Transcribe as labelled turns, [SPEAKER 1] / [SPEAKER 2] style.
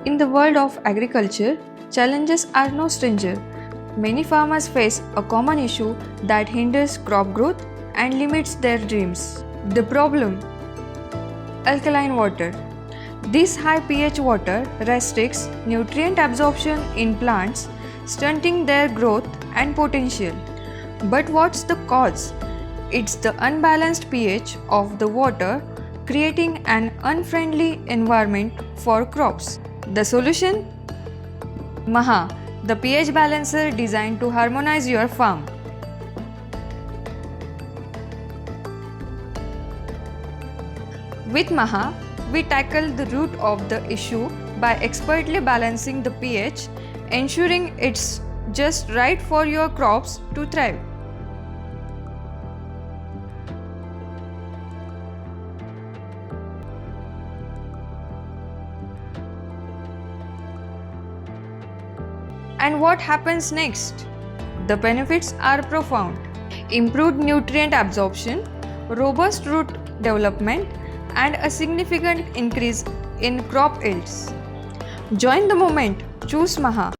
[SPEAKER 1] In the world of agriculture, challenges are no stranger. Many farmers face a common issue that hinders crop growth and limits their dreams. The problem: alkaline water. This high pH water restricts nutrient absorption in plants, stunting their growth and potential. But what's the cause? It's the unbalanced pH of the water, creating an unfriendly environment for crops. The solution? Maha, the pH balancer designed to harmonize your farm. With Maha, we tackle the root of the issue by expertly balancing the pH, ensuring it's just right for your crops to thrive. And what happens next? The benefits are profound. Improved nutrient absorption, robust root development, and a significant increase in crop yields. Join the movement. Choose Maha.